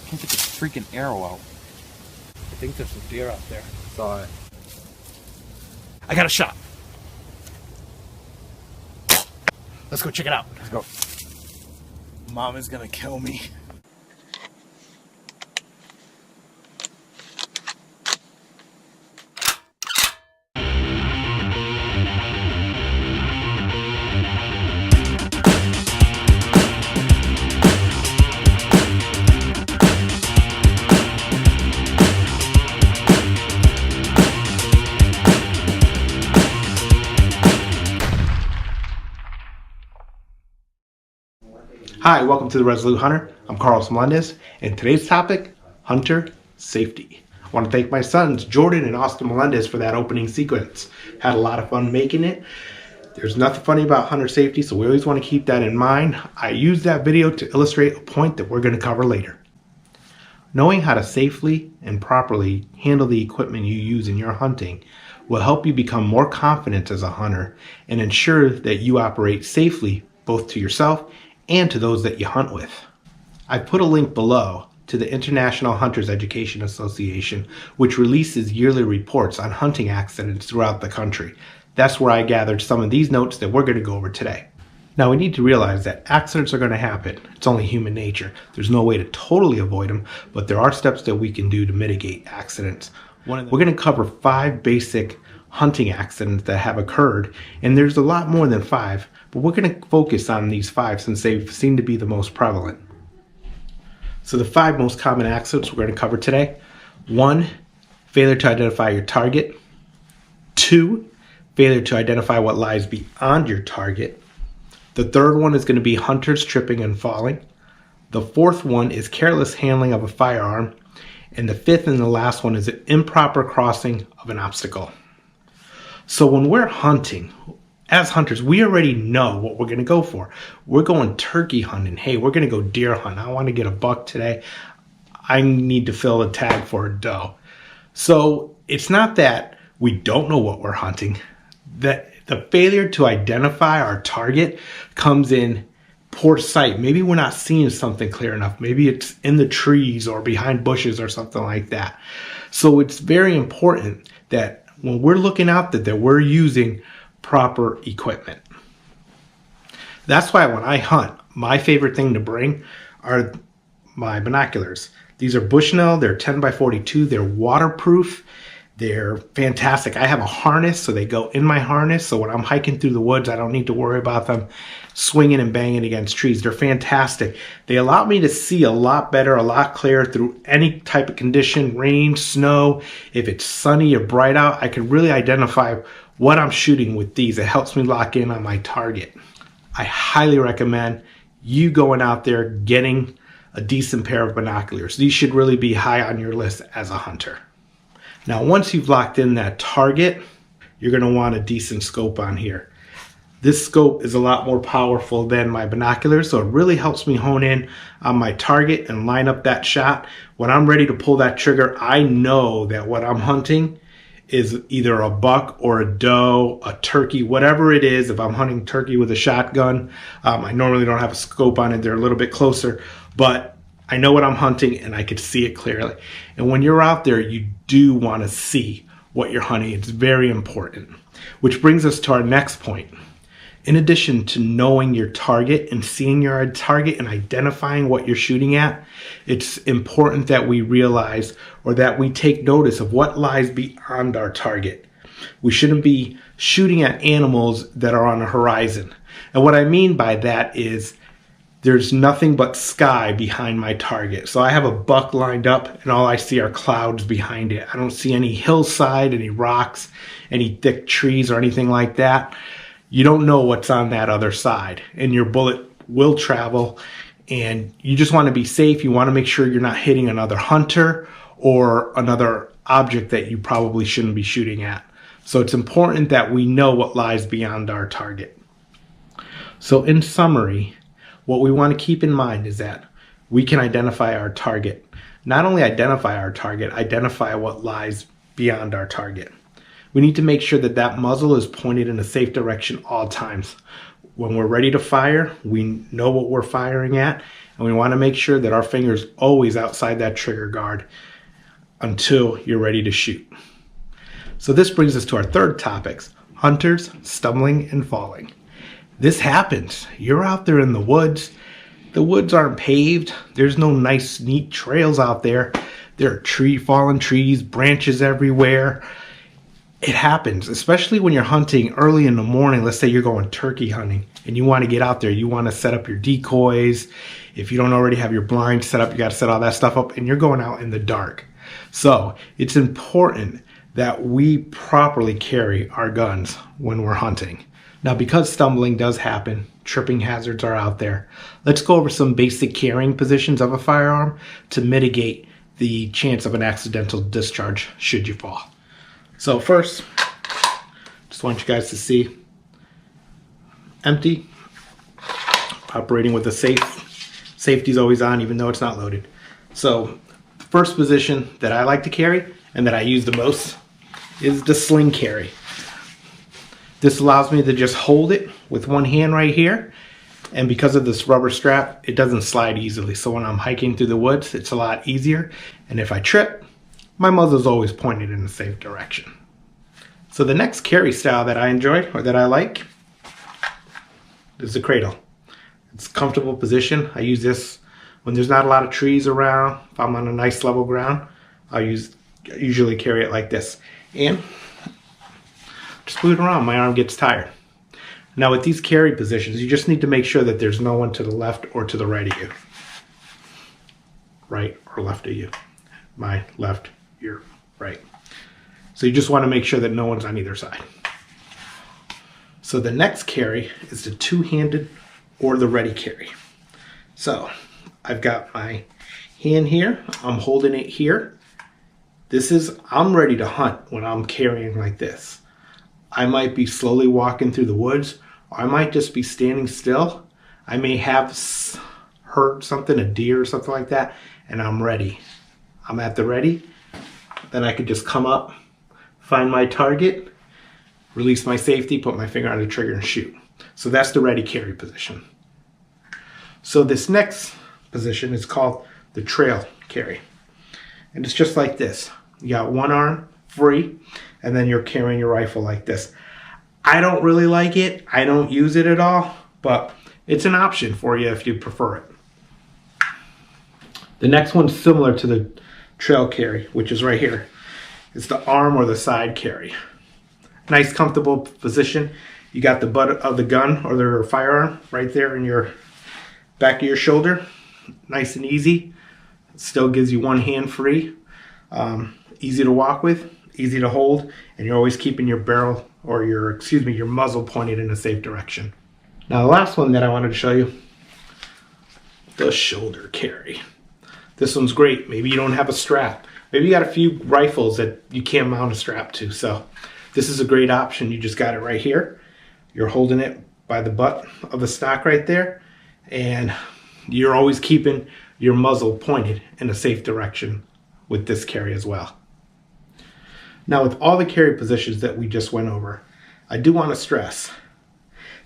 Can't get the freaking arrow out. I think there's some deer out there. Saw it. I got a shot. Let's go check it out. Let's go. Mom is gonna kill me. Hi, welcome to The Resolute Hunter. I'm Carlos Melendez, and today's topic, hunter safety. I want to thank my sons, Jordan and Austin Melendez, for that opening sequence. Had a lot of fun making it. There's nothing funny about hunter safety, so we always want to keep that in mind. I used that video to illustrate a point that we're going to cover later. Knowing how to safely and properly handle the equipment you use in your hunting will help you become more confident as a hunter and ensure that you operate safely both to yourself and to those that you hunt with. I put a link below to the International Hunters Education Association, which releases yearly reports on hunting accidents throughout the country. That's where I gathered some of these notes that we're going to go over today. Now, we need to realize that accidents are going to happen. It's only human nature. There's no way to totally avoid them, but there are steps that we can do to mitigate accidents. We're going to cover 5 basic hunting accidents that have occurred, and there's a lot more than 5, but we're going to focus on these 5 since they seem to be the most prevalent. So the 5 most common accidents we're going to cover today: 1, failure to identify your target; 2, failure to identify what lies beyond your target; the 3rd one is going to be hunters tripping and falling; the 4th one is careless handling of a firearm; and the 5th and the last one is an improper crossing of an obstacle. So when we're hunting, as hunters, we already know what we're going to go for. We're going turkey hunting. Hey, we're going to go deer hunt. I want to get a buck today. I need to fill a tag for a doe. So it's not that we don't know what we're hunting. That the failure to identify our target comes in poor sight. Maybe we're not seeing something clear enough. Maybe it's in the trees or behind bushes or something like that. So it's very important that when we're looking out that we're using proper equipment. That's why when I hunt, my favorite thing to bring are my binoculars. These are Bushnell, they're 10x42, they're waterproof, they're fantastic. I have a harness, so they go in my harness, so when I'm hiking through the woods, I don't need to worry about them swinging and banging against trees. They're fantastic. They allow me to see a lot better, a lot clearer through any type of condition, rain, snow. If it's sunny or bright out, I can really identify what I'm shooting with these. It helps me lock in on my target. I highly recommend you going out there getting a decent pair of binoculars. These should really be high on your list as a hunter. Now, once you've locked in that target, you're going to want a decent scope on here. This scope is a lot more powerful than my binoculars, so it really helps me hone in on my target and line up that shot. When I'm ready to pull that trigger, I know that what I'm hunting is either a buck or a doe, a turkey, whatever it is. If I'm hunting turkey with a shotgun, I normally don't have a scope on it. They're a little bit closer, but I know what I'm hunting and I can see it clearly. And when you're out there, you do want to see what you're hunting. It's very important. Which brings us to our next point. In addition to knowing your target and seeing your target and identifying what you're shooting at, it's important that we realize or that we take notice of what lies beyond our target. We shouldn't be shooting at animals that are on the horizon. And what I mean by that is there's nothing but sky behind my target. So I have a buck lined up and all I see are clouds behind it. I don't see any hillside, any rocks, any thick trees or anything like that. You don't know what's on that other side, and your bullet will travel, and you just want to be safe. You want to make sure you're not hitting another hunter or another object that you probably shouldn't be shooting at. So it's important that we know what lies beyond our target. So in summary, what we want to keep in mind is that we can identify our target. Not only identify our target, identify what lies beyond our target. We need to make sure that that muzzle is pointed in a safe direction all times. When we're ready to fire, we know what we're firing at. And we want to make sure that our finger's always outside that trigger guard until you're ready to shoot. So this brings us to our third topics: hunters stumbling and falling. This happens. You're out there in the woods. The woods aren't paved. There's no nice, neat trails out there. There are fallen trees, branches everywhere. It happens, especially when you're hunting early in the morning. Let's say you're going turkey hunting and you want to get out there. You want to set up your decoys. If you don't already have your blind set up, you got to set all that stuff up, and you're going out in the dark. So it's important that we properly carry our guns when we're hunting. Now, because stumbling does happen, tripping hazards are out there. Let's go over some basic carrying positions of a firearm to mitigate the chance of an accidental discharge should you fall. So first, just want you guys to see empty, operating with a safe. Safety's always on even though it's not loaded. So the first position that I like to carry and that I use the most is the sling carry. This allows me to just hold it with one hand right here, and because of this rubber strap, it doesn't slide easily. So when I'm hiking through the woods, it's a lot easier, and if I trip, my muzzle's always pointed in the safe direction. So the next carry style that I enjoy, or that I like, is the cradle. It's a comfortable position. I use this when there's not a lot of trees around. If I'm on a nice level ground, I usually carry it like this. And just move it around, my arm gets tired. Now with these carry positions, you just need to make sure that there's no one to the left or to the right of you. Right or left of you. My left, your right. So you just want to make sure that no one's on either side. So the next carry is the two-handed or the ready carry. So I've got my hand here, I'm holding it here. I'm ready to hunt when I'm carrying like this. I might be slowly walking through the woods, or I might just be standing still. I may have heard something, a deer or something like that, and I'm ready. I'm at the ready. Then I could just come up, find my target, release my safety, put my finger on the trigger and shoot. So that's the ready carry position. So this next position is called the trail carry. And it's just like this. You got one arm free, and then you're carrying your rifle like this. I don't really like it. I don't use it at all, but it's an option for you if you prefer it. The next one's similar to the trail carry, which is right here. It's the arm or the side carry. Nice comfortable position. You got the butt of the gun or the firearm right there in your back of your shoulder. Nice and easy. It still gives you one hand free. Easy to walk with, easy to hold, and you're always keeping your barrel or your muzzle pointed in a safe direction. Now the last one that I wanted to show you, the shoulder carry. This one's great. Maybe you don't have a strap. Maybe you got a few rifles that you can't mount a strap to. So this is a great option. You just got it right here. You're holding it by the butt of the stock right there, and you're always keeping your muzzle pointed in a safe direction with this carry as well. Now with all the carry positions that we just went over, I do want to stress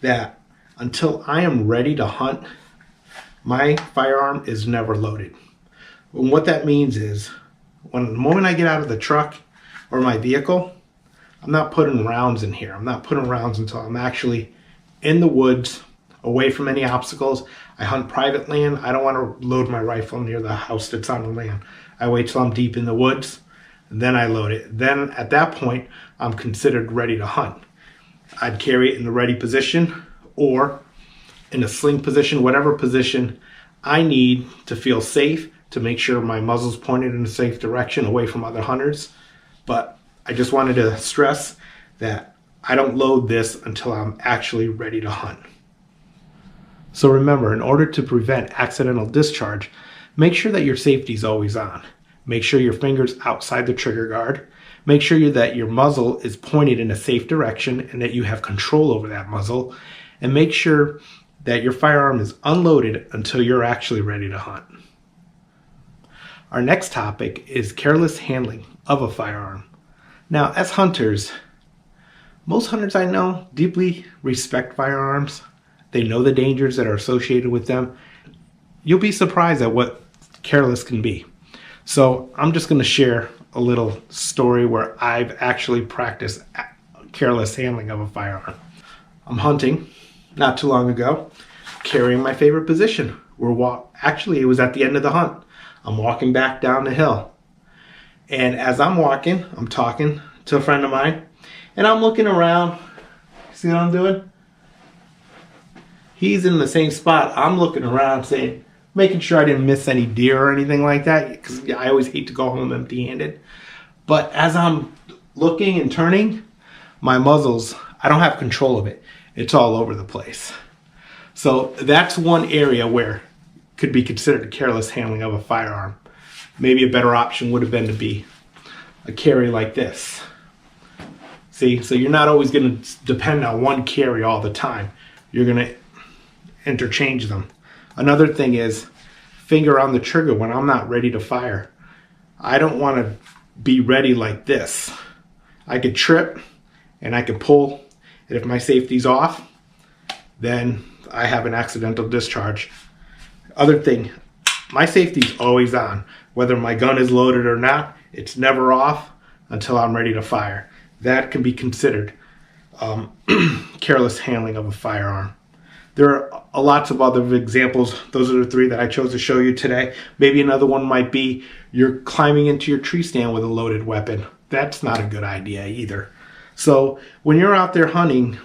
that until I am ready to hunt, my firearm is never loaded. And what that means is, the moment I get out of the truck or my vehicle, I'm not putting rounds in here. I'm not putting rounds until I'm actually in the woods, away from any obstacles. I hunt private land. I don't want to load my rifle near the house that's on the land. I wait till I'm deep in the woods, and then I load it. Then at that point, I'm considered ready to hunt. I'd carry it in the ready position or in a sling position, whatever position I need to feel safe, to make sure my muzzle's pointed in a safe direction away from other hunters. But I just wanted to stress that I don't load this until I'm actually ready to hunt. So remember, in order to prevent accidental discharge, make sure that your safety is always on. Make sure your finger's outside the trigger guard. Make sure that your muzzle is pointed in a safe direction and that you have control over that muzzle. And make sure that your firearm is unloaded until you're actually ready to hunt. Our next topic is careless handling of a firearm. Now, as hunters, most hunters I know deeply respect firearms. They know the dangers that are associated with them. you'll be surprised at what careless can be. So I'm just going to share a little story where I've actually practiced careless handling of a firearm. I'm hunting not too long ago, carrying my favorite position. Actually, it was at the end of the hunt. I'm walking back down the hill. And as I'm walking, I'm talking to a friend of mine, and I'm looking around. See what I'm doing? He's in the same spot. I'm looking around saying, making sure I didn't miss any deer or anything like that, because I always hate to go home empty-handed. But as I'm looking and turning, my muzzle's, I don't have control of it. It's all over the place. So that's one area where could be considered careless handling of a firearm. Maybe a better option would have been to be a carry like this. See, so you're not always going to depend on one carry all the time. You're going to interchange them. Another thing is finger on the trigger when I'm not ready to fire. I don't want to be ready like this. I could trip and I could pull, and if my safety's off, then I have an accidental discharge. Other thing, my safety's always on. Whether my gun is loaded or not, it's never off until I'm ready to fire. That can be considered careless handling of a firearm. There are lots of other examples. Those are the three that I chose to show you today. Maybe another one might be you're climbing into your tree stand with a loaded weapon. That's not a good idea either. So when you're out there hunting,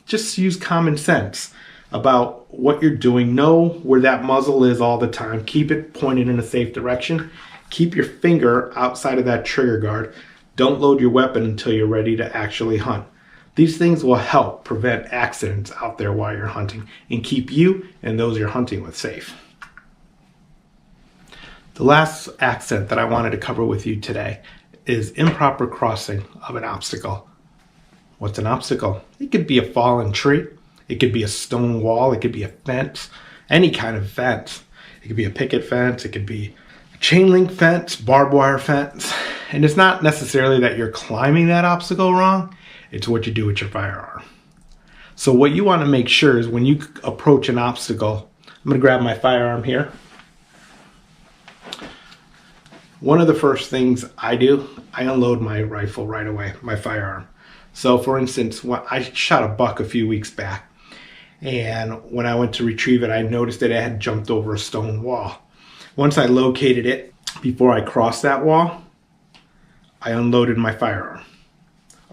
just use common sense about what you're doing. Know where that muzzle is all the time. Keep it pointed in a safe direction. Keep your finger outside of that trigger guard. Don't load your weapon until you're ready to actually hunt. These things will help prevent accidents out there while you're hunting and keep you and those you're hunting with safe. The last accident that I wanted to cover with you today is improper crossing of an obstacle. What's an obstacle? It could be a fallen tree. It could be a stone wall. It could be a fence, any kind of fence. It could be a picket fence. It could be a chain link fence, barbed wire fence. And it's not necessarily that you're climbing that obstacle wrong. It's what you do with your firearm. So what you want to make sure is when you approach an obstacle, I'm going to grab my firearm here. One of the first things I do, I unload my rifle right away, my firearm. So for instance, when I shot a buck a few weeks back, and when I went to retrieve it, I noticed that it had jumped over a stone wall. Once I located it, before I crossed that wall, I unloaded my firearm.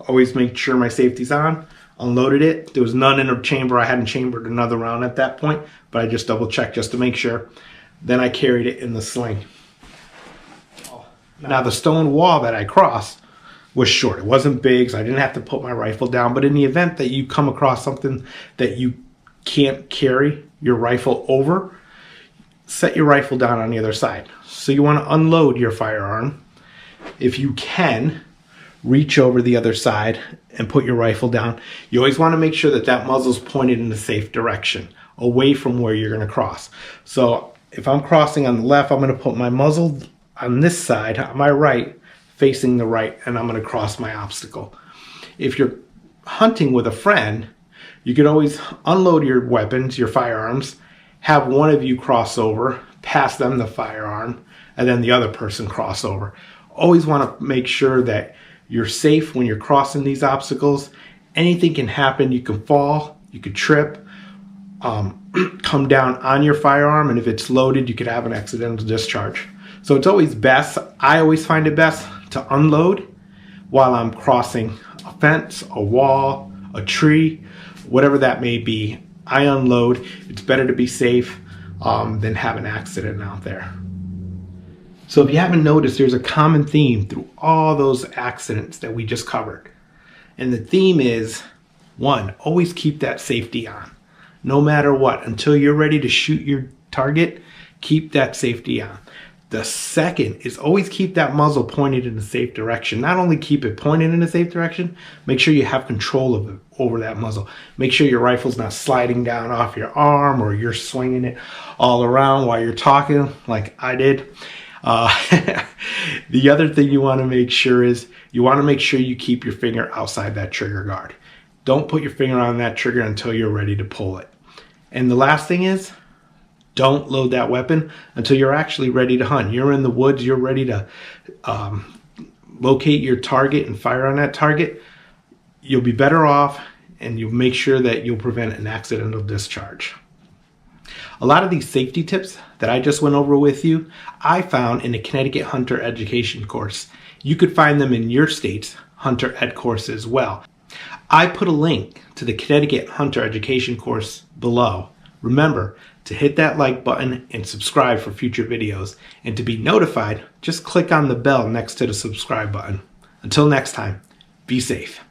Always make sure my safety's on. Unloaded it. There was none in the chamber. I hadn't chambered another round at that point, but I just double checked just to make sure. Then I carried it in the sling. Now the stone wall that I crossed was short. It wasn't big, so I didn't have to put my rifle down. But in the event that you come across something that you can't carry your rifle over, set your rifle down on the other side. So you want to unload your firearm. If you can, reach over the other side and put your rifle down. You always want to make sure that that muzzle's pointed in a safe direction, away from where you're going to cross. So if I'm crossing on the left, I'm going to put my muzzle on this side, on my right, facing the right, and I'm going to cross my obstacle. If you're hunting with a friend, you can always unload your weapons, your firearms, have one of you cross over, pass them the firearm, and then the other person cross over. Always want to make sure that you're safe when you're crossing these obstacles. Anything can happen. You can fall, you could trip, come down on your firearm, and if it's loaded, you could have an accidental discharge. So it's always best, I always find it best to unload while I'm crossing a fence, a wall, a tree, whatever that may be. I unload. It's better to be safe than have an accident out there. So if you haven't noticed, there's a common theme through all those accidents that we just covered. And the theme is, one, always keep that safety on. No matter what, until you're ready to shoot your target, keep that safety on. The second is always keep that muzzle pointed in a safe direction. Not only keep it pointed in a safe direction, make sure you have control of it over that muzzle. Make sure your rifle's not sliding down off your arm or you're swinging it all around while you're talking like I did. The other thing you want to make sure is you want to make sure you keep your finger outside that trigger guard. Don't put your finger on that trigger until you're ready to pull it. And the last thing is Don't load that weapon until you're actually ready to hunt. You're in the woods, you're ready to locate your target and fire on that target. You'll be better off, and you'll make sure that you'll prevent an accidental discharge. A lot of these safety tips that I just went over with you, I found in a Connecticut Hunter Education course. You could find them in your state's Hunter Ed course as well. I put a link to the Connecticut Hunter Education course below. Remember to hit that like button and subscribe for future videos. And to be notified, just click on the bell next to the subscribe button. Until next time, be safe.